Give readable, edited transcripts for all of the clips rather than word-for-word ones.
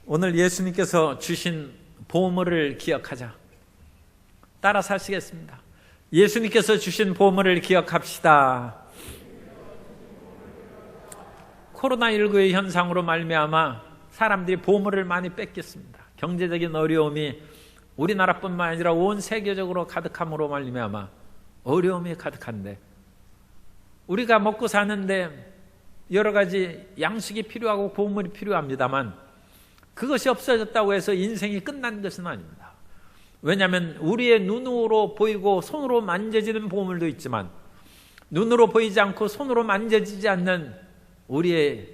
오늘 예수님께서 주신 보물을 기억하자. 따라 사시겠습니다. 예수님께서 주신 보물을 기억합시다. 코로나19의 현상으로 말미암아 사람들이 보물을 많이 뺏겼습니다. 경제적인 어려움이 우리나라뿐만 아니라 온 세계적으로 가득함으로 말미암아 어려움이 가득한데, 우리가 먹고 사는데 여러 가지 양식이 필요하고 보물이 필요합니다만 그것이 없어졌다고 해서 인생이 끝난 것은 아닙니다. 왜냐하면 우리의 눈으로 보이고 손으로 만져지는 보물도 있지만 눈으로 보이지 않고 손으로 만져지지 않는 우리의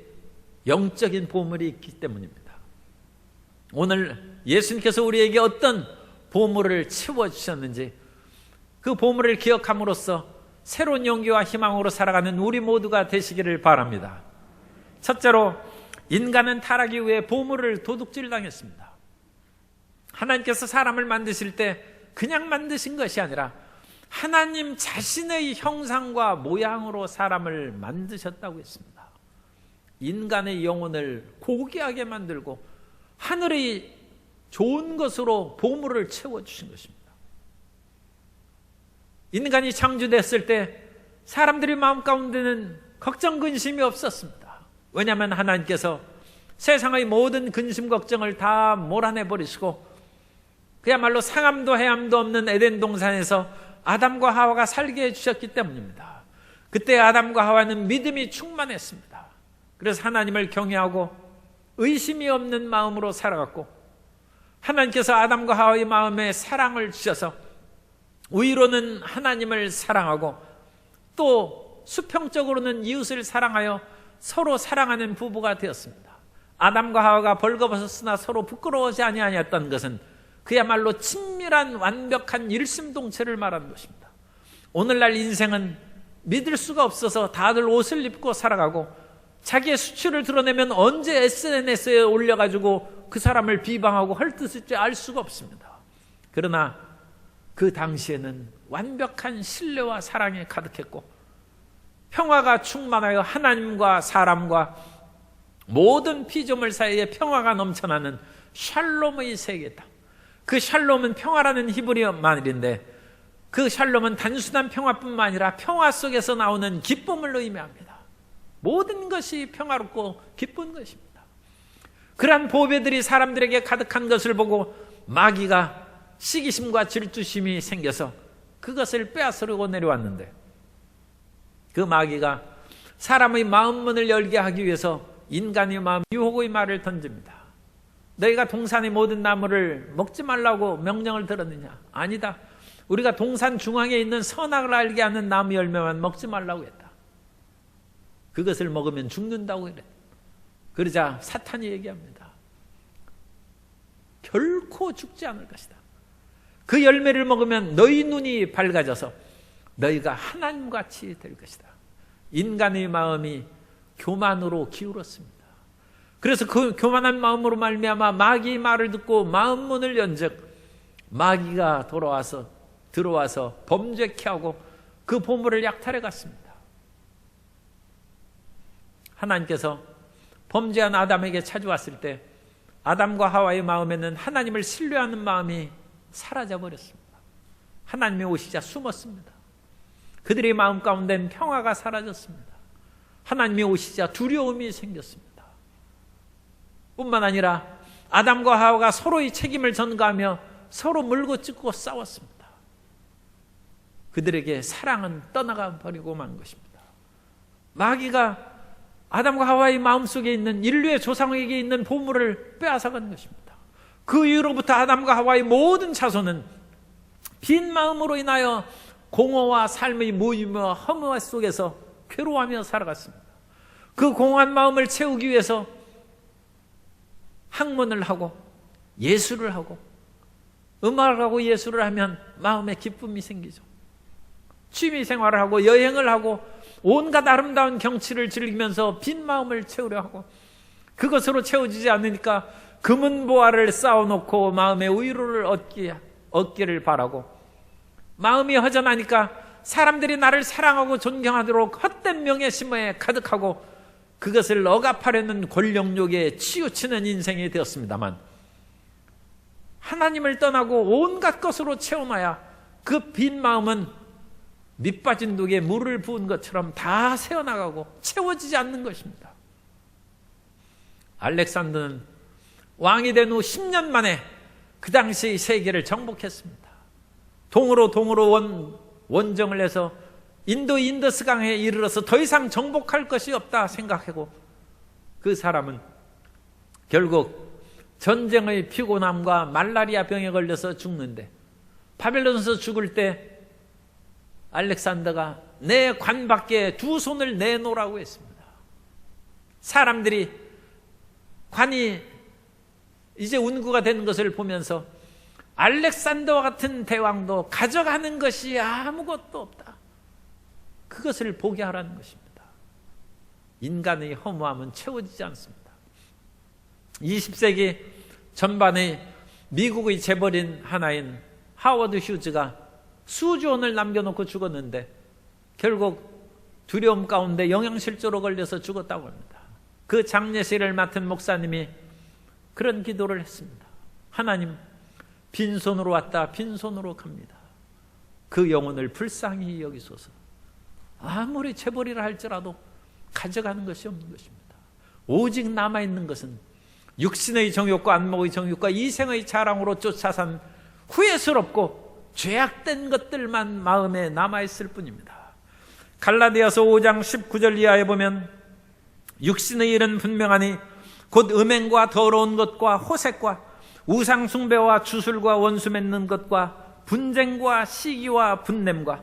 영적인 보물이 있기 때문입니다. 오늘 예수님께서 우리에게 어떤 보물을 채워주셨는지 그 보물을 기억함으로써 새로운 용기와 희망으로 살아가는 우리 모두가 되시기를 바랍니다. 첫째로, 인간은 타락 이후에 보물을 도둑질당했습니다. 하나님께서 사람을 만드실 때 그냥 만드신 것이 아니라 하나님 자신의 형상과 모양으로 사람을 만드셨다고 했습니다. 인간의 영혼을 고귀하게 만들고 하늘의 좋은 것으로 보물을 채워주신 것입니다. 인간이 창조됐을 때 사람들의 마음 가운데는 걱정, 근심이 없었습니다. 왜냐하면 하나님께서 세상의 모든 근심, 걱정을 다 몰아내버리시고 그야말로 상함도 해함도 없는 에덴 동산에서 아담과 하와가 살게 해주셨기 때문입니다. 그때 아담과 하와는 믿음이 충만했습니다. 그래서 하나님을 경외하고 의심이 없는 마음으로 살아갔고, 하나님께서 아담과 하와의 마음에 사랑을 주셔서 위로는 하나님을 사랑하고 또 수평적으로는 이웃을 사랑하여 서로 사랑하는 부부가 되었습니다. 아담과 하와가 벌거벗었으나 서로 부끄러워하지 아니하였던 것은 그야말로 친밀한 완벽한 일심동체를 말하는 것입니다. 오늘날 인생은 믿을 수가 없어서 다들 옷을 입고 살아가고 자기의 수치를 드러내면 언제 SNS에 올려가지고 그 사람을 비방하고 헐뜯을지 알 수가 없습니다. 그러나 그 당시에는 완벽한 신뢰와 사랑이 가득했고 평화가 충만하여 하나님과 사람과 모든 피조물 사이에 평화가 넘쳐나는 샬롬의 세계다. 그 샬롬은 평화라는 히브리어 말인데 그 샬롬은 단순한 평화뿐만 아니라 평화 속에서 나오는 기쁨을 의미합니다. 모든 것이 평화롭고 기쁜 것입니다. 그러한 보배들이 사람들에게 가득한 것을 보고 마귀가 시기심과 질투심이 생겨서 그것을 빼앗으려고 내려왔는데, 그 마귀가 사람의 마음문을 열게 하기 위해서 인간의 마음 유혹의 말을 던집니다. 너희가 동산의 모든 나무를 먹지 말라고 명령을 들었느냐? 아니다. 우리가 동산 중앙에 있는 선악을 알게 하는 나무 열매만 먹지 말라고 했다. 그것을 먹으면 죽는다고 그래. 그러자 사탄이 얘기합니다. 결코 죽지 않을 것이다. 그 열매를 먹으면 너희 눈이 밝아져서 너희가 하나님같이 될 것이다. 인간의 마음이 교만으로 기울었습니다. 그래서 그 교만한 마음으로 말미암아 마귀의 말을 듣고 마음문을 연즉 마귀가 들어와서 범죄케 하고 그 보물을 약탈해 갔습니다. 하나님께서 범죄한 아담에게 찾아왔을 때 아담과 하와의 마음에는 하나님을 신뢰하는 마음이 사라져버렸습니다. 하나님이 오시자 숨었습니다. 그들의 마음 가운데는 평화가 사라졌습니다. 하나님이 오시자 두려움이 생겼습니다. 뿐만 아니라 아담과 하와가 서로의 책임을 전가하며 서로 물고 찢고 싸웠습니다. 그들에게 사랑은 떠나가 버리고 만 것입니다. 마귀가 아담과 하와의 마음속에 있는 인류의 조상에게 있는 보물을 빼앗아간 것입니다. 그 이후로부터 아담과 하와의 모든 자손은 빈 마음으로 인하여 공허와 삶의 무의미와 허무함 속에서 괴로워하며 살아갔습니다. 그 공허한 마음을 채우기 위해서 학문을 하고 예술을 하고 음악을 하고 예술을 하면 마음에 기쁨이 생기죠. 취미 생활을 하고 여행을 하고 온갖 아름다운 경치를 즐기면서 빈 마음을 채우려 하고 그것으로 채워지지 않으니까 금은보화를 쌓아놓고 마음의 위로를 얻기를 바라고, 마음이 허전하니까 사람들이 나를 사랑하고 존경하도록 헛된 명예심에 가득하고 그것을 억압하려는 권력욕에 치우치는 인생이 되었습니다만, 하나님을 떠나고 온갖 것으로 채워놔야 그 빈 마음은 밑빠진 독에 물을 부은 것처럼 다 새어나가고 채워지지 않는 것입니다. 알렉산더는 왕이 된 후 10년 만에 그 당시 세계를 정복했습니다. 동으로 원정을 해서 인더스강에 이르러서 더 이상 정복할 것이 없다 생각하고, 그 사람은 결국 전쟁의 피곤함과 말라리아 병에 걸려서 죽는데, 바벨론에서 죽을 때 알렉산더가 내 관 밖에 두 손을 내놓으라고 했습니다. 사람들이 관이 이제 운구가 되는 것을 보면서 알렉산더와 같은 대왕도 가져가는 것이 아무것도 없다, 그것을 보게 하라는 것입니다. 인간의 허무함은 채워지지 않습니다. 20세기 전반의 미국의 재벌인 하나인 하워드 휴즈가 수조 원을 남겨놓고 죽었는데, 결국 두려움 가운데 영양실조로 걸려서 죽었다고 합니다. 그 장례식을 맡은 목사님이 그런 기도를 했습니다. 하나님, 빈손으로 왔다 빈손으로 갑니다. 그 영혼을 불쌍히 여기소서. 아무리 재벌이라 할지라도 가져가는 것이 없는 것입니다. 오직 남아있는 것은 육신의 정욕과 안목의 정욕과 이생의 자랑으로 쫓아산 후회스럽고 죄악된 것들만 마음에 남아있을 뿐입니다. 갈라디아서 5장 19절 이하에 보면, 육신의 일은 분명하니 곧 음행과 더러운 것과 호색과 우상 숭배와 주술과 원수 맺는 것과 분쟁과 시기와 분냄과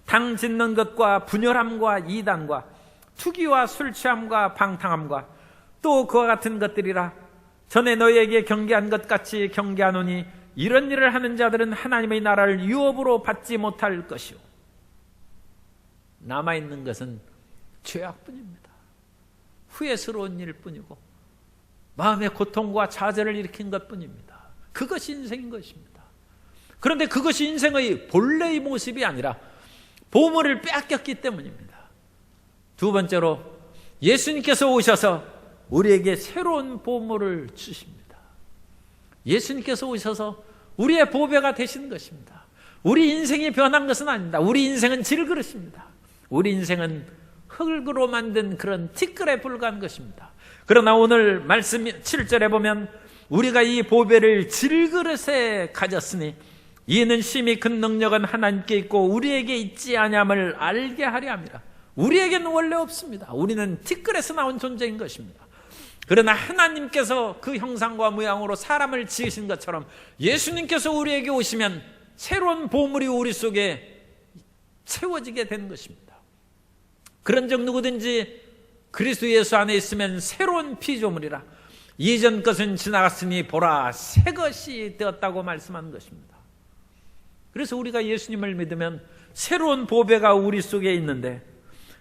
당 짓는 것과 분열함과 이단과 투기와 술 취함과 방탕함과 또 그와 같은 것들이라. 전에 너희에게 경계한 것 같이 경계하노니 이런 일을 하는 자들은 하나님의 나라를 유업으로 받지 못할 것이요. 남아있는 것은 죄악뿐입니다. 후회스러운 일뿐이고 마음의 고통과 좌절을 일으킨 것뿐입니다. 그것이 인생인 것입니다. 그런데 그것이 인생의 본래의 모습이 아니라 보물을 빼앗겼기 때문입니다. 두 번째로, 예수님께서 오셔서 우리에게 새로운 보물을 주십니다. 예수님께서 오셔서 우리의 보배가 되시는 것입니다. 우리 인생이 변한 것은 아닙니다. 우리 인생은 질그릇입니다. 우리 인생은 흙으로 만든 그런 티끌에 불과한 것입니다. 그러나 오늘 말씀 7절에 보면, 우리가 이 보배를 질그릇에 가졌으니 이는 심히 큰 능력은 하나님께 있고 우리에게 있지 아니함을 알게 하려 함이라. 우리에게는 원래 없습니다. 우리는 티끌에서 나온 존재인 것입니다. 그러나 하나님께서 그 형상과 모양으로 사람을 지으신 것처럼 예수님께서 우리에게 오시면 새로운 보물이 우리 속에 채워지게 되는 것입니다. 그런즉 누구든지 그리스도 예수 안에 있으면 새로운 피조물이라. 이전 것은 지나갔으니 보라 새 것이 되었다고 말씀하는 것입니다. 그래서 우리가 예수님을 믿으면 새로운 보배가 우리 속에 있는데,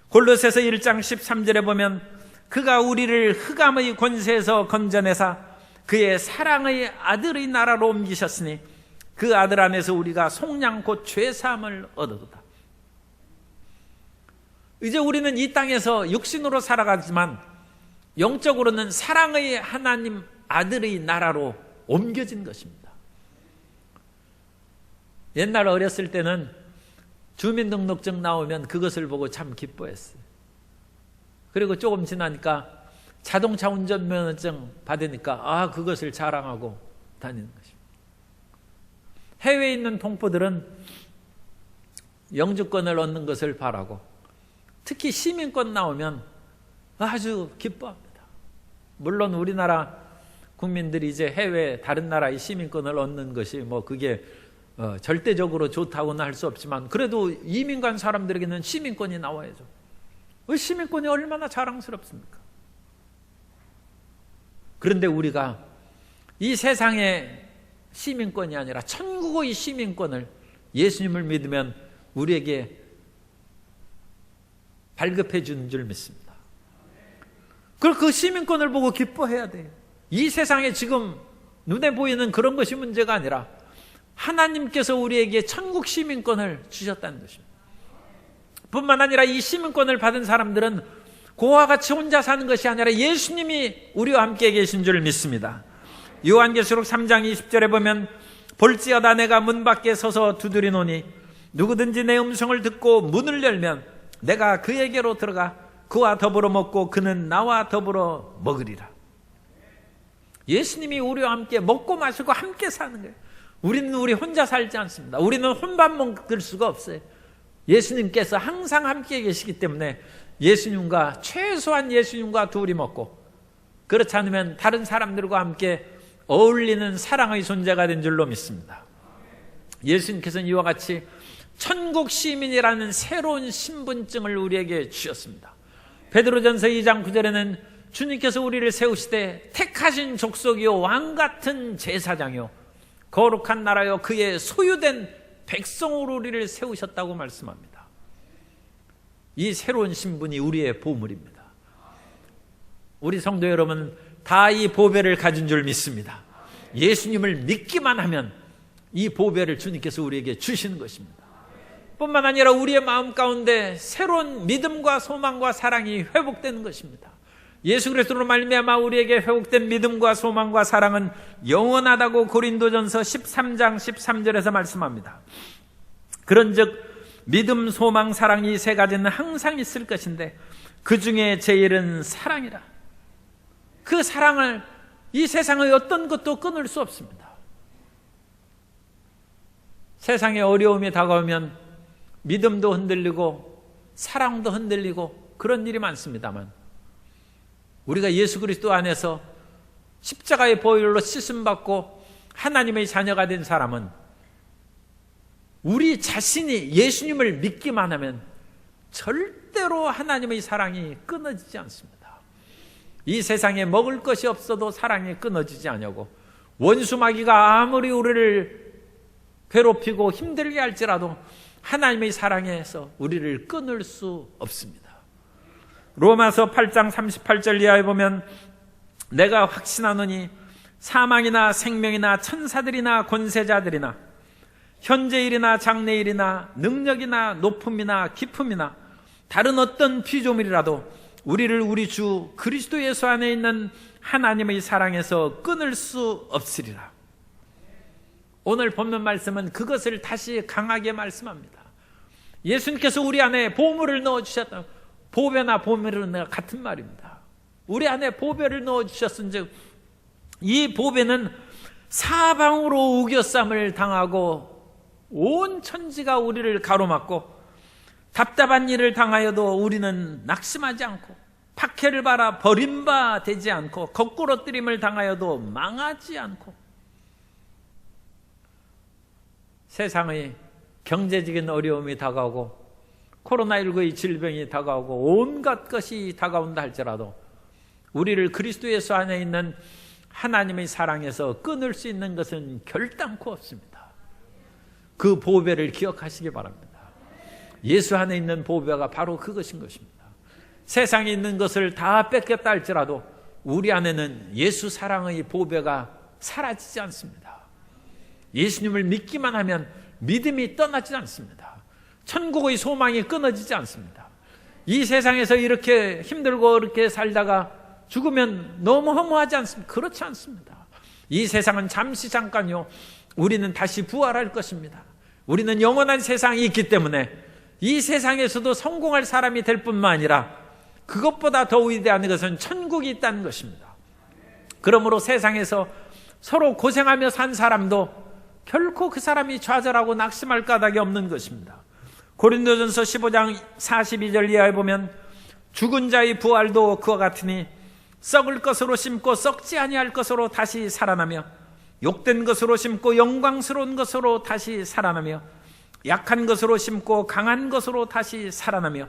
골로새서 1장 13절에 보면, 그가 우리를 흑암의 권세에서 건져내사 그의 사랑의 아들의 나라로 옮기셨으니 그 아들 안에서 우리가 속량 곧 죄사함을 얻어도다. 이제 우리는 이 땅에서 육신으로 살아가지만 영적으로는 사랑의 하나님 아들의 나라로 옮겨진 것입니다. 옛날 어렸을 때는 주민등록증 나오면 그것을 보고 참 기뻐했어요. 그리고 조금 지나니까 자동차 운전면허증 받으니까 그것을 자랑하고 다니는 것입니다. 해외에 있는 동포들은 영주권을 얻는 것을 바라고, 특히 시민권 나오면 아주 기뻐합니다. 물론 우리나라 국민들이 이제 해외 다른 나라의 시민권을 얻는 것이 그게 절대적으로 좋다고는 할 수 없지만, 그래도 이민 간 사람들에게는 시민권이 나와야죠. 시민권이 얼마나 자랑스럽습니까? 그런데 우리가 이 세상의 시민권이 아니라 천국의 시민권을, 예수님을 믿으면 우리에게 발급해 주는 줄 믿습니다. 그리고 그 시민권을 보고 기뻐해야 돼요. 이 세상에 지금 눈에 보이는 그런 것이 문제가 아니라 하나님께서 우리에게 천국 시민권을 주셨다는 것입니다. 뿐만 아니라 이 시민권을 받은 사람들은 그와 같이 혼자 사는 것이 아니라 예수님이 우리와 함께 계신 줄 믿습니다. 요한계시록 3장 20절에 보면 볼지어다 내가 문 밖에 서서 두드리노니 누구든지 내 음성을 듣고 문을 열면 내가 그에게로 들어가 그와 더불어 먹고 그는 나와 더불어 먹으리라. 예수님이 우리와 함께 먹고 마시고 함께 사는 거예요. 우리는 우리 혼자 살지 않습니다. 우리는 혼밥 먹을 수가 없어요. 예수님께서 항상 함께 계시기 때문에 예수님과 최소한 예수님과 둘이 먹고, 그렇지 않으면 다른 사람들과 함께 어울리는 사랑의 존재가 된 줄로 믿습니다. 예수님께서는 이와 같이 천국 시민이라는 새로운 신분증을 우리에게 주셨습니다. 베드로전서 2장 9절에는 주님께서 우리를 세우시되 택하신 족속이요 왕같은 제사장이요 거룩한 나라요 그의 소유된 백성으로 우리를 세우셨다고 말씀합니다. 이 새로운 신분이 우리의 보물입니다. 우리 성도 여러분 다 이 보배를 가진 줄 믿습니다. 예수님을 믿기만 하면 이 보배를 주님께서 우리에게 주시는 것입니다. 뿐만 아니라 우리의 마음 가운데 새로운 믿음과 소망과 사랑이 회복되는 것입니다. 예수 그리스도로 말미암아 우리에게 회복된 믿음과 소망과 사랑은 영원하다고 고린도전서 13장 13절에서 말씀합니다. 그런즉 믿음, 소망, 사랑 이 세 가지는 항상 있을 것인데 그 중에 제일은 사랑이라. 그 사랑을 이 세상의 어떤 것도 끊을 수 없습니다. 세상에 어려움이 다가오면 믿음도 흔들리고 사랑도 흔들리고 그런 일이 많습니다만, 우리가 예수 그리스도 안에서 십자가의 보혈로 씻음받고 하나님의 자녀가 된 사람은 우리 자신이 예수님을 믿기만 하면 절대로 하나님의 사랑이 끊어지지 않습니다. 이 세상에 먹을 것이 없어도 사랑이 끊어지지 않냐고, 원수 마귀가 아무리 우리를 괴롭히고 힘들게 할지라도 하나님의 사랑에서 우리를 끊을 수 없습니다. 로마서 8장 38절 이하에 보면 내가 확신하노니 사망이나 생명이나 천사들이나 권세자들이나 현재일이나 장래일이나 능력이나 높음이나 깊음이나 다른 어떤 피조물이라도 우리를 우리 주 그리스도 예수 안에 있는 하나님의 사랑에서 끊을 수 없으리라. 오늘 본문 말씀은 그것을 다시 강하게 말씀합니다. 예수님께서 우리 안에 보물을 넣어주셨다. 보배나 보물은 같은 말입니다. 우리 안에 보배를 넣어주셨은즉 이 보배는 사방으로 우겨쌈을 당하고 온 천지가 우리를 가로막고 답답한 일을 당하여도 우리는 낙심하지 않고 박해를 받아 버림바 되지 않고 거꾸러뜨림을 당하여도 망하지 않고 세상의 경제적인 어려움이 다가오고 코로나19의 질병이 다가오고 온갖 것이 다가온다 할지라도 우리를 그리스도 예수 안에 있는 하나님의 사랑에서 끊을 수 있는 것은 결단코 없습니다. 그 보배를 기억하시기 바랍니다. 예수 안에 있는 보배가 바로 그것인 것입니다. 세상에 있는 것을 다 뺏겼다 할지라도 우리 안에는 예수 사랑의 보배가 사라지지 않습니다. 예수님을 믿기만 하면 믿음이 떠나지 않습니다. 천국의 소망이 끊어지지 않습니다. 이 세상에서 이렇게 힘들고 이렇게 살다가 죽으면 너무 허무하지 않습니까? 그렇지 않습니다. 이 세상은 잠시 잠깐요, 우리는 다시 부활할 것입니다. 우리는 영원한 세상이 있기 때문에 이 세상에서도 성공할 사람이 될 뿐만 아니라 그것보다 더 위대한 것은 천국이 있다는 것입니다. 그러므로 세상에서 서로 고생하며 산 사람도 결코 그 사람이 좌절하고 낙심할 까닭이 없는 것입니다. 고린도전서 15장 42절 이하에 보면 죽은 자의 부활도 그와 같으니 썩을 것으로 심고 썩지 아니할 것으로 다시 살아나며 욕된 것으로 심고 영광스러운 것으로 다시 살아나며 약한 것으로 심고 강한 것으로 다시 살아나며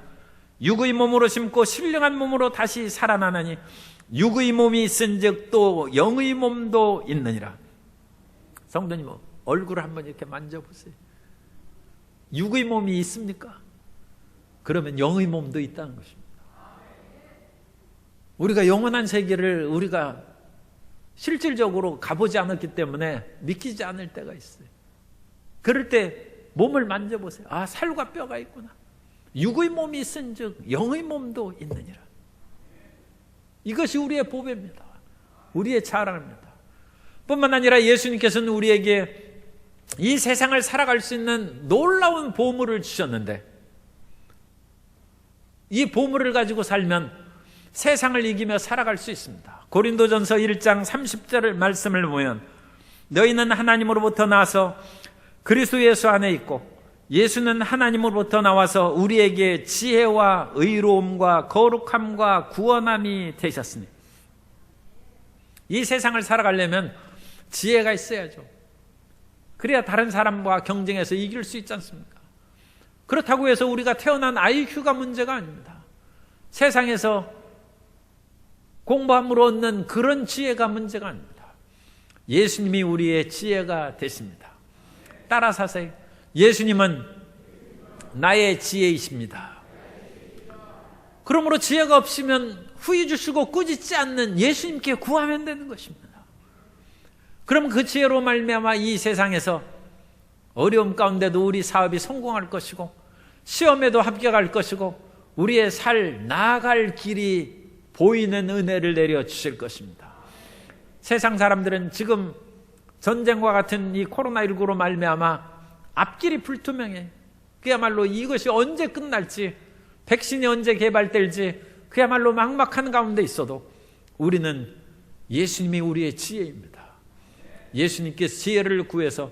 육의 몸으로 심고 신령한 몸으로 다시 살아나나니 육의 몸이 있은즉 또 영의 몸도 있느니라. 성도님 얼굴을 한번 이렇게 만져보세요. 육의 몸이 있습니까? 그러면 영의 몸도 있다는 것입니다. 우리가 영원한 세계를 우리가 실질적으로 가보지 않았기 때문에 믿기지 않을 때가 있어요. 그럴 때 몸을 만져보세요. 아, 살과 뼈가 있구나. 육의 몸이 있은즉 영의 몸도 있느니라. 이것이 우리의 보배입니다. 우리의 자랑입니다. 뿐만 아니라 예수님께서는 우리에게 이 세상을 살아갈 수 있는 놀라운 보물을 주셨는데, 이 보물을 가지고 살면 세상을 이기며 살아갈 수 있습니다. 고린도전서 1장 30절 말씀을 보면, 너희는 하나님으로부터 나서 그리스도 예수 안에 있고 예수는 하나님으로부터 나와서 우리에게 지혜와 의로움과 거룩함과 구원함이 되셨으니. 이 세상을 살아가려면 지혜가 있어야죠. 그래야 다른 사람과 경쟁해서 이길 수 있지 않습니까? 그렇다고 해서 우리가 태어난 IQ가 문제가 아닙니다. 세상에서 공부함으로 얻는 그런 지혜가 문제가 아닙니다. 예수님이 우리의 지혜가 되십니다. 따라 사세요. 예수님은 나의 지혜이십니다. 그러므로 지혜가 없으면 후히 주시고 꾸짖지 않는 예수님께 구하면 되는 것입니다. 그럼 그 지혜로 말미암아 이 세상에서 어려움 가운데도 우리 사업이 성공할 것이고, 시험에도 합격할 것이고, 우리의 나아갈 길이 보이는 은혜를 내려주실 것입니다. 세상 사람들은 지금 전쟁과 같은 이 코로나19로 말미암아 앞길이 불투명해. 그야말로 이것이 언제 끝날지, 백신이 언제 개발될지 그야말로 막막한 가운데 있어도 우리는 예수님이 우리의 지혜입니다. 예수님께서 지혜를 구해서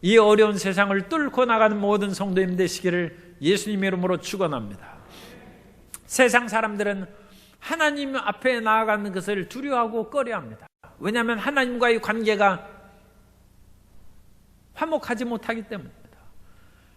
이 어려운 세상을 뚫고 나가는 모든 성도님 되시기를 예수님 이름으로 축원합니다. 세상 사람들은 하나님 앞에 나아가는 것을 두려워하고 꺼려합니다. 왜냐하면 하나님과의 관계가 화목하지 못하기 때문입니다.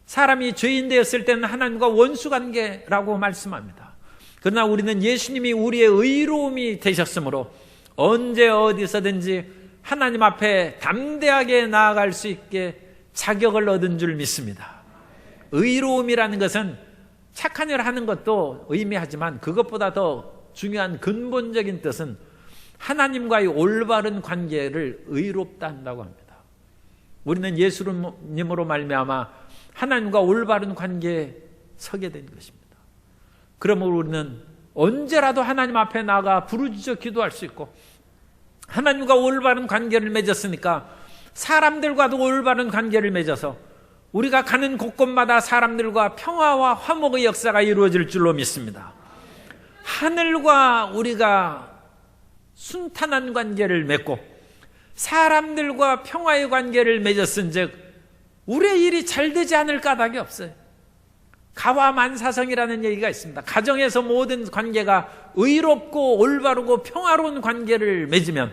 사람이 죄인 되었을 때는 하나님과 원수 관계라고 말씀합니다. 그러나 우리는 예수님이 우리의 의로움이 되셨으므로 언제 어디서든지 하나님 앞에 담대하게 나아갈 수 있게 자격을 얻은 줄 믿습니다. 의로움이라는 것은 착한 일을 하는 것도 의미하지만 그것보다 더 중요한 근본적인 뜻은 하나님과의 올바른 관계를 의롭다 한다고 합니다. 우리는 예수님으로 말미암아 하나님과 올바른 관계에 서게 된 것입니다. 그러므로 우리는 언제라도 하나님 앞에 나가 부르짖어 기도할 수 있고, 하나님과 올바른 관계를 맺었으니까 사람들과도 올바른 관계를 맺어서 우리가 가는 곳곳마다 사람들과 평화와 화목의 역사가 이루어질 줄로 믿습니다. 하늘과 우리가 순탄한 관계를 맺고 사람들과 평화의 관계를 맺었은즉 우리의 일이 잘 되지 않을 까닭이 없어요. 가와만사성이라는 얘기가 있습니다. 가정에서 모든 관계가 의롭고 올바르고 평화로운 관계를 맺으면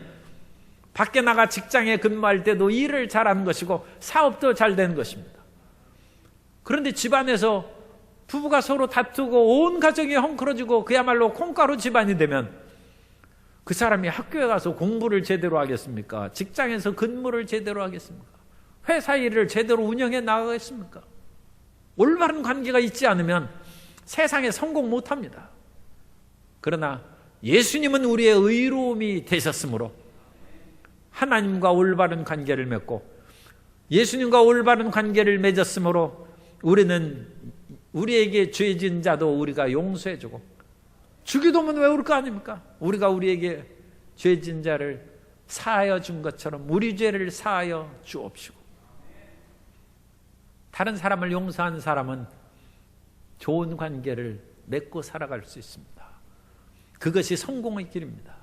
밖에 나가 직장에 근무할 때도 일을 잘하는 것이고 사업도 잘 되는 것입니다. 그런데 집안에서 부부가 서로 다투고 온 가정이 헝클어지고 그야말로 콩가루 집안이 되면 그 사람이 학교에 가서 공부를 제대로 하겠습니까? 직장에서 근무를 제대로 하겠습니까? 회사 일을 제대로 운영해 나가겠습니까? 올바른 관계가 있지 않으면 세상에 성공 못합니다. 그러나 예수님은 우리의 의로움이 되셨으므로 하나님과 올바른 관계를 맺고 예수님과 올바른 관계를 맺었으므로 우리는 우리에게 죄 지은 자도 우리가 용서해주고, 주기도문 외울 거 아닙니까? 우리가 우리에게 죄 지은 자를 사하여 준 것처럼 우리 죄를 사하여 주옵시고. 다른 사람을 용서한 사람은 좋은 관계를 맺고 살아갈 수 있습니다. 그것이 성공의 길입니다.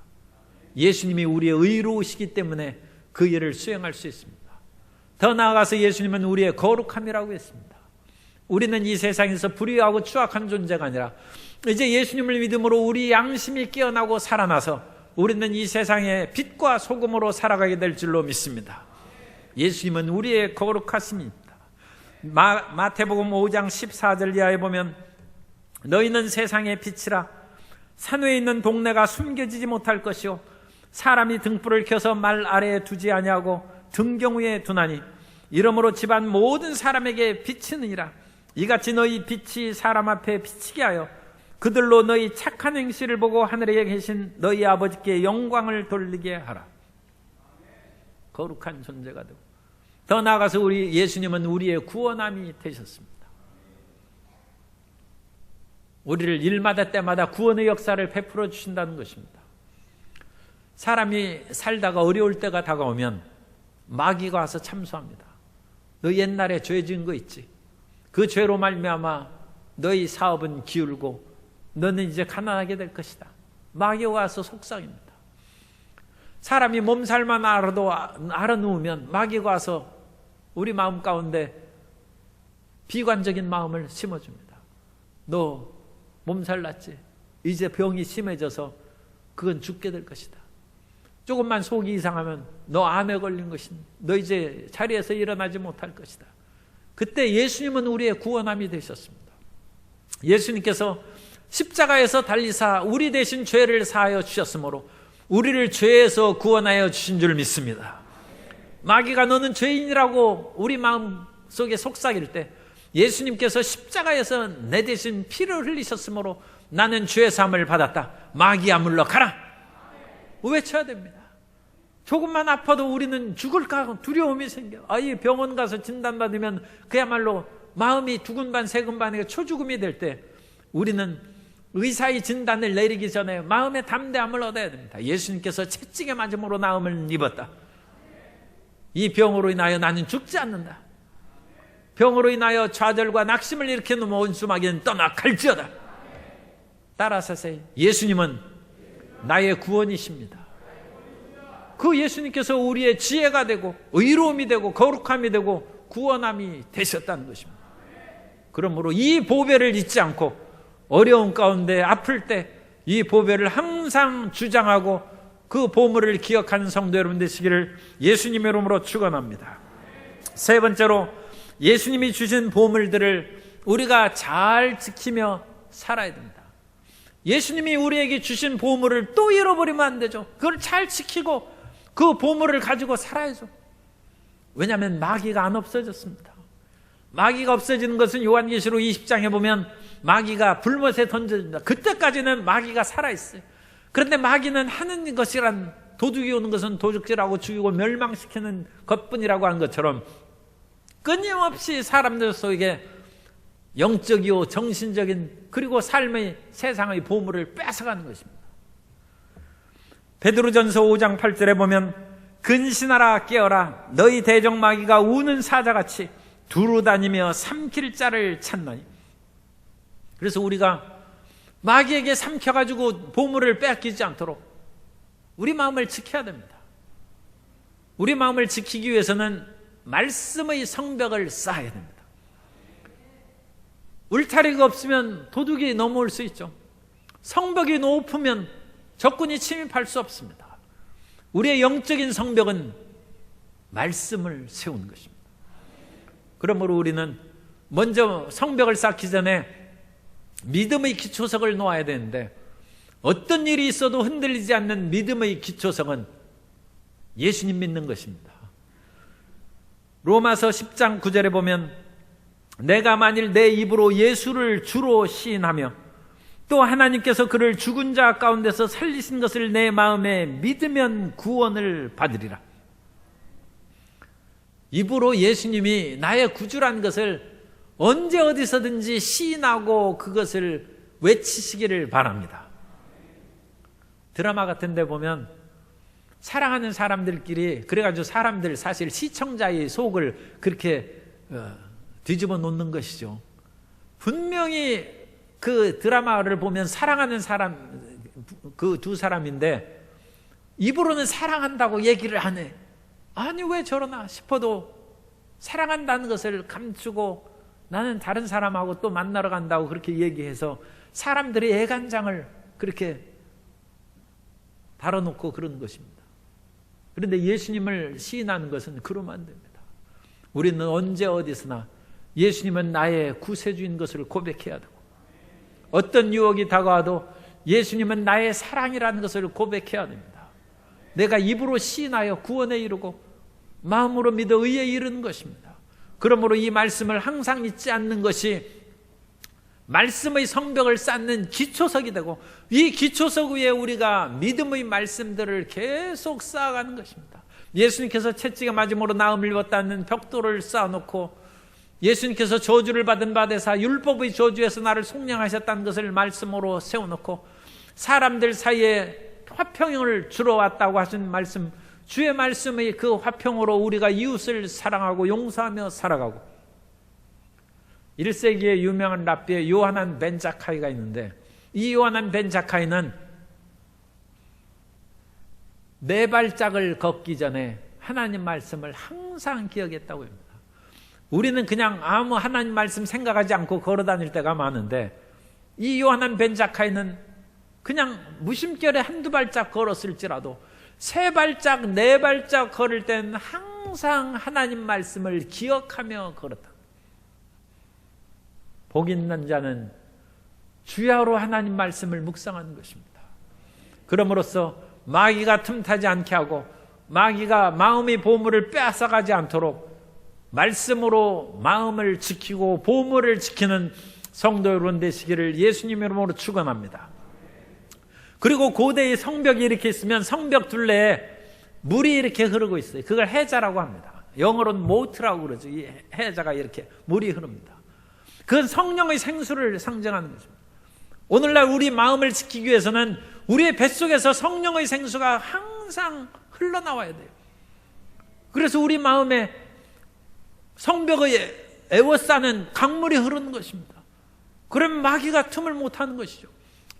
예수님이 우리의 의로우시기 때문에 그 일을 수행할 수 있습니다. 더 나아가서 예수님은 우리의 거룩함이라고 했습니다. 우리는 이 세상에서 불의하고 추악한 존재가 아니라 이제 예수님을 믿음으로 우리 양심이 깨어나고 살아나서 우리는 이 세상의 빛과 소금으로 살아가게 될 줄로 믿습니다. 예수님은 우리의 거룩하심입니다. 마태복음 5장 14절 이하에 보면, 너희는 세상의 빛이라. 산 위에 있는 동네가 숨겨지지 못할 것이요 사람이 등불을 켜서 말 아래에 두지 아니하고 등경 위에 두나니 이러므로 집안 모든 사람에게 비치느니라. 이같이 너희 빛이 사람 앞에 비치게 하여 그들로 너희 착한 행실을 보고 하늘에 계신 너희 아버지께 영광을 돌리게 하라. 거룩한 존재가 되고, 더 나아가서 우리 예수님은 우리의 구원함이 되셨습니다. 우리를 일마다 때마다 구원의 역사를 베풀어 주신다는 것입니다. 사람이 살다가 어려울 때가 다가오면 마귀가 와서 참수합니다. 너 옛날에 죄 지은 거 있지? 그 죄로 말미암아 너희 사업은 기울고 너는 이제 가난하게 될 것이다. 마귀가 와서 속삭입니다. 사람이 몸살만 알아누우면 마귀가 와서 우리 마음 가운데 비관적인 마음을 심어줍니다. 너 몸살 났지? 이제 병이 심해져서 그건 죽게 될 것이다. 조금만 속이 이상하면 너 암에 걸린 것이니 너 이제 자리에서 일어나지 못할 것이다. 그때 예수님은 우리의 구원함이 되셨습니다. 예수님께서 십자가에서 달리사 우리 대신 죄를 사하여 주셨으므로 우리를 죄에서 구원하여 주신 줄 믿습니다. 마귀가 너는 죄인이라고 우리 마음 속에 속삭일 때 예수님께서 십자가에서 내 대신 피를 흘리셨으므로 나는 죄 사함을 받았다. 마귀야 물러가라. 외쳐야 됩니다. 조금만 아파도 우리는 죽을까 두려움이 생겨. 아예 병원 가서 진단받으면 그야말로 마음이 두근반 세근반에 초죽음이 될 때 우리는 의사의 진단을 내리기 전에 마음의 담대함을 얻어야 됩니다. 예수님께서 채찍에 맞음으로 나음을 입었다. 이 병으로 인하여 나는 죽지 않는다. 병으로 인하여 좌절과 낙심을 일으키는 원수마귀는 떠나 갈지어다. 따라서세요. 예수님은 나의 구원이십니다. 그 예수님께서 우리의 지혜가 되고 의로움이 되고 거룩함이 되고 구원함이 되셨다는 것입니다. 그러므로 이 보배를 잊지 않고 어려운 가운데 아플 때 이 보배를 항상 주장하고 그 보물을 기억하는 성도 여러분 되시기를 예수님의 이름으로 축원합니다. 세 번째로 예수님이 주신 보물들을 우리가 잘 지키며 살아야 됩니다. 예수님이 우리에게 주신 보물을 또 잃어버리면 안 되죠. 그걸 잘 지키고 그 보물을 가지고 살아야죠. 왜냐하면 마귀가 안 없어졌습니다. 마귀가 없어지는 것은 요한계시록 20장에 보면 마귀가 불못에 던져집니다. 그때까지는 마귀가 살아있어요. 그런데 마귀는 하는 것이란 도둑이 오는 것은 도둑질하고 죽이고 멸망시키는 것뿐이라고 하는 것처럼 끊임없이 사람들 속에 영적이요 정신적인 그리고 삶의 세상의 보물을 뺏어가는 것입니다. 베드로전서 5장 8절에 보면 근신하라 깨어라 너희 대적 마귀가 우는 사자같이 두루 다니며 삼킬 자를 찾나니. 그래서 우리가 마귀에게 삼켜가지고 보물을 뺏기지 않도록 우리 마음을 지켜야 됩니다. 우리 마음을 지키기 위해서는 말씀의 성벽을 쌓아야 됩니다. 울타리가 없으면 도둑이 넘어올 수 있죠. 성벽이 높으면 적군이 침입할 수 없습니다. 우리의 영적인 성벽은 말씀을 세우는 것입니다. 그러므로 우리는 먼저 성벽을 쌓기 전에 믿음의 기초석을 놓아야 되는데 어떤 일이 있어도 흔들리지 않는 믿음의 기초석은 예수님 믿는 것입니다. 로마서 10장 9절에 보면 내가 만일 내 입으로 예수를 주로 시인하며 또 하나님께서 그를 죽은 자 가운데서 살리신 것을 내 마음에 믿으면 구원을 받으리라. 입으로 예수님이 나의 구주라는 것을 언제 어디서든지 시인하고 그것을 외치시기를 바랍니다. 드라마 같은 데 보면 사랑하는 사람들끼리 그래가지고 사람들 사실 시청자의 속을 그렇게 뒤집어 놓는 것이죠. 분명히 그 드라마를 보면 사랑하는 사람 그 두 사람인데 입으로는 사랑한다고 얘기를 안 해. 아니 왜 저러나 싶어도 사랑한다는 것을 감추고 나는 다른 사람하고 또 만나러 간다고 그렇게 얘기해서 사람들의 애간장을 그렇게 달아놓고 그러는 것입니다. 그런데 예수님을 시인하는 것은 그러면 안 됩니다. 우리는 언제 어디서나 예수님은 나의 구세주인 것을 고백해야 되고 어떤 유혹이 다가와도 예수님은 나의 사랑이라는 것을 고백해야 됩니다. 내가 입으로 시인하여 구원에 이르고 마음으로 믿어 의에 이르는 것입니다. 그러므로 이 말씀을 항상 잊지 않는 것이 말씀의 성벽을 쌓는 기초석이 되고 이 기초석 위에 우리가 믿음의 말씀들을 계속 쌓아가는 것입니다. 예수님께서 채찍에 맞음으로 나음을 입었다는 벽돌을 쌓아놓고 예수님께서 저주를 받은 바 되사 율법의 저주에서 나를 속량하셨다는 것을 말씀으로 세워놓고 사람들 사이에 화평을 주러 왔다고 하신 말씀, 주의 말씀의 그 화평으로 우리가 이웃을 사랑하고 용서하며 살아가고, 1세기의 유명한 랍비의 요하난 벤 자카이가 있는데, 이 요하난 벤 자카이는 4발짝을 걷기 전에 하나님 말씀을 항상 기억했다고 합니다. 우리는 그냥 아무 하나님 말씀 생각하지 않고 걸어다닐 때가 많은데, 이 요하난 벤 자카이는 그냥 무심결에 1-2발짝 걸었을지라도 3발짝, 4발짝 걸을 때는 항상 하나님 말씀을 기억하며 걸었다. 복 있는 자는 주야로 하나님 말씀을 묵상하는 것입니다. 그럼으로써 마귀가 틈타지 않게 하고 마귀가 마음의 보물을 빼앗아가지 않도록 말씀으로 마음을 지키고 보물을 지키는 성도 여러분 되시기를 예수님의 이름으로 축원합니다. 그리고 고대의 성벽이 이렇게 있으면 성벽 둘레에 물이 이렇게 흐르고 있어요. 그걸 해자라고 합니다. 영어로는 모트라고 그러죠. 이 해자가 이렇게 물이 흐릅니다. 그건 성령의 생수를 상징하는 거죠. 오늘날 우리 마음을 지키기 위해서는 우리의 뱃속에서 성령의 생수가 항상 흘러나와야 돼요. 그래서 우리 마음에 성벽의 에워싸는 강물이 흐르는 것입니다. 그러면 마귀가 틈을 못하는 것이죠.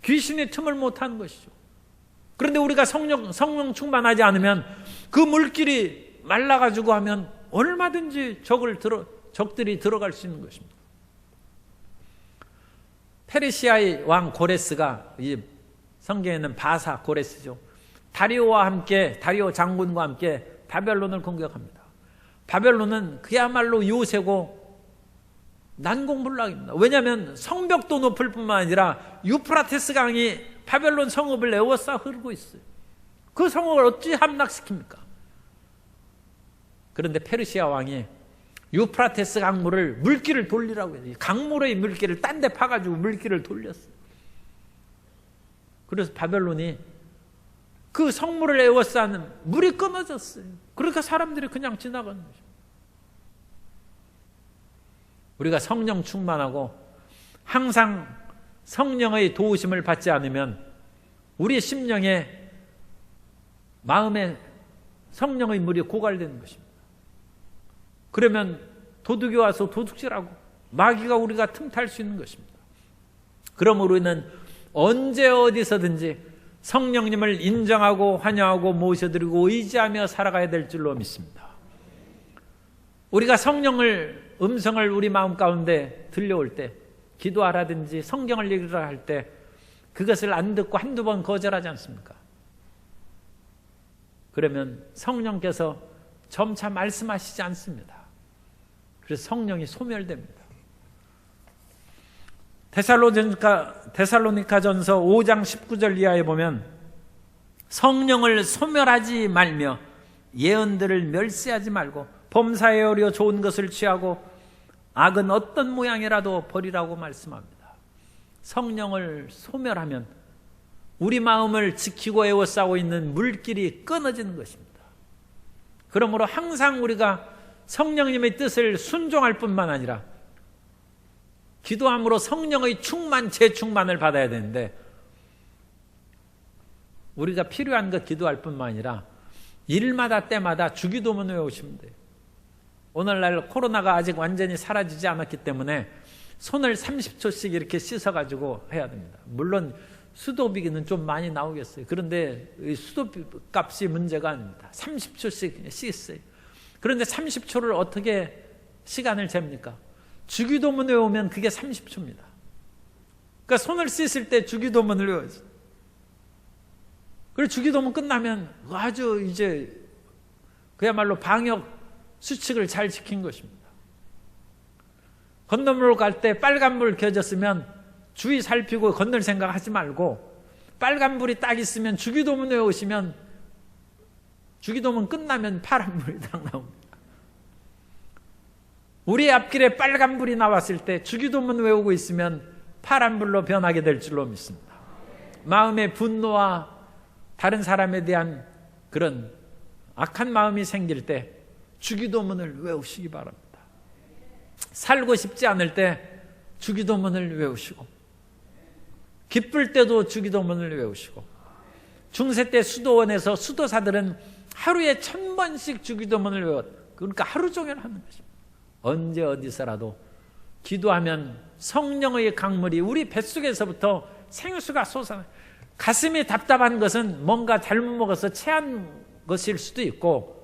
귀신이 틈을 못하는 것이죠. 그런데 우리가 성령 충만하지 않으면 그 물길이 말라가지고 하면 얼마든지 적들이 들어갈 수 있는 것입니다. 페르시아의 왕 고레스가, 이 성경에는 바사 고레스죠, 다리오 장군과 함께 바벨론을 공격합니다. 바벨론은 그야말로 요새고 난공불락입니다. 왜냐하면 성벽도 높을 뿐만 아니라 유프라테스 강이 바벨론 성읍을 에워싸 흐르고 있어요. 그 성읍을 어찌 함락시킵니까? 그런데 페르시아 왕이 유프라테스 강물을 물길을 돌리라고 해요. 강물의 물길을 딴 데 파가지고 물길을 돌렸어요. 그래서 바벨론이 그 성물을 에워싸는 물이 끊어졌어요. 그러니까 사람들이 그냥 지나가는 거죠. 우리가 성령 충만하고 항상 성령의 도우심을 받지 않으면 우리의 심령에, 마음에 성령의 물이 고갈되는 것입니다. 그러면 도둑이 와서 도둑질하고 마귀가 우리가 틈탈 수 있는 것입니다. 그러므로 우리는 언제 어디서든지 성령님을 인정하고 환영하고 모셔드리고 의지하며 살아가야 될 줄로 믿습니다. 우리가 성령을, 음성을 우리 마음 가운데 들려올 때, 기도하라든지 성경을 읽으라 할 때 그것을 안 듣고 1-2번 거절하지 않습니까? 그러면 성령께서 점차 말씀하시지 않습니다. 그래서 성령이 소멸됩니다. 데살로니가전서 5장 19절 이하에 보면 성령을 소멸하지 말며 예언들을 멸시하지 말고 범사에 어려 좋은 것을 취하고 악은 어떤 모양이라도 버리라고 말씀합니다. 성령을 소멸하면 우리 마음을 지키고 에워싸고 있는 물길이 끊어지는 것입니다. 그러므로 항상 우리가 성령님의 뜻을 순종할 뿐만 아니라 기도함으로 성령의 충만, 재충만을 받아야 되는데, 우리가 필요한 것 기도할 뿐만 아니라 일마다 때마다 주기도문 외우시면 돼요. 오늘날 코로나가 아직 완전히 사라지지 않았기 때문에 손을 30초씩 이렇게 씻어가지고 해야 됩니다. 물론 수도비기는 좀 많이 나오겠어요. 그런데 수도비 값이 문제가 아닙니다. 30초씩 씻어요. 그런데 30초를 어떻게 시간을 잽니까? 주기도문 외우면 그게 30초입니다. 그러니까 손을 씻을 때 주기도문을 외워야지. 그리고 주기도문 끝나면 아주 이제 그야말로 방역 수칙을 잘 지킨 것입니다. 건너물로 갈 때 빨간불 켜졌으면 주의 살피고 건널 생각하지 말고 빨간불이 딱 있으면 주기도문 외우시면 주기도문 끝나면 파란불이 딱 나옵니다. 우리 앞길에 빨간불이 나왔을 때 주기도문 외우고 있으면 파란불로 변하게 될 줄로 믿습니다. 마음의 분노와 다른 사람에 대한 그런 악한 마음이 생길 때 주기도문을 외우시기 바랍니다. 살고 싶지 않을 때 주기도문을 외우시고, 기쁠 때도 주기도문을 외우시고, 중세 때 수도원에서 수도사들은 하루에 1000번씩 주기도문을 외웠다. 그러니까 하루 종일 하는 것입니다. 언제 어디서라도 기도하면 성령의 강물이 우리 뱃속에서부터 생수가 솟아나요. 가슴이 답답한 것은 뭔가 잘못 먹어서 체한 것일 수도 있고,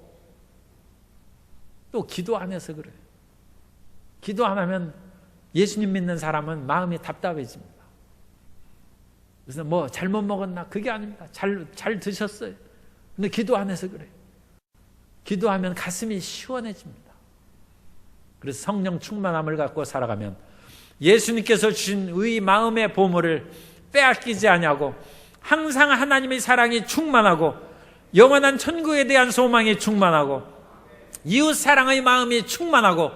또 기도 안 해서 그래요. 기도 안 하면 예수님 믿는 사람은 마음이 답답해집니다. 그래서 뭐 잘못 먹었나? 그게 아닙니다. 잘 드셨어요. 근데 기도 안 해서 그래요. 기도하면 가슴이 시원해집니다. 그래서 성령 충만함을 갖고 살아가면 예수님께서 주신 의 마음의 보물을 빼앗기지 아니하고 항상 하나님의 사랑이 충만하고 영원한 천국에 대한 소망이 충만하고 이웃 사랑의 마음이 충만하고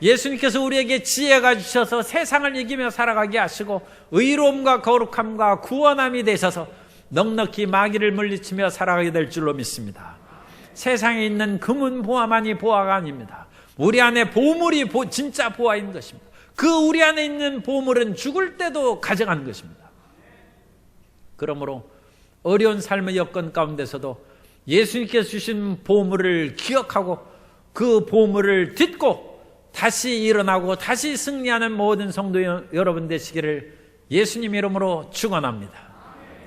예수님께서 우리에게 지혜가 주셔서 세상을 이기며 살아가게 하시고 의로움과 거룩함과 구원함이 되셔서 넉넉히 마귀를 물리치며 살아가게 될 줄로 믿습니다. 세상에 있는 금은 보화만이 보화가 아닙니다. 우리 안에 보물이 진짜 보화인 것입니다. 그 우리 안에 있는 보물은 죽을 때도 가져가는 것입니다. 그러므로 어려운 삶의 여건 가운데서도 예수님께서 주신 보물을 기억하고 그 보물을 딛고 다시 일어나고 다시 승리하는 모든 성도 여러분 되시기를 예수님 이름으로 축원합니다.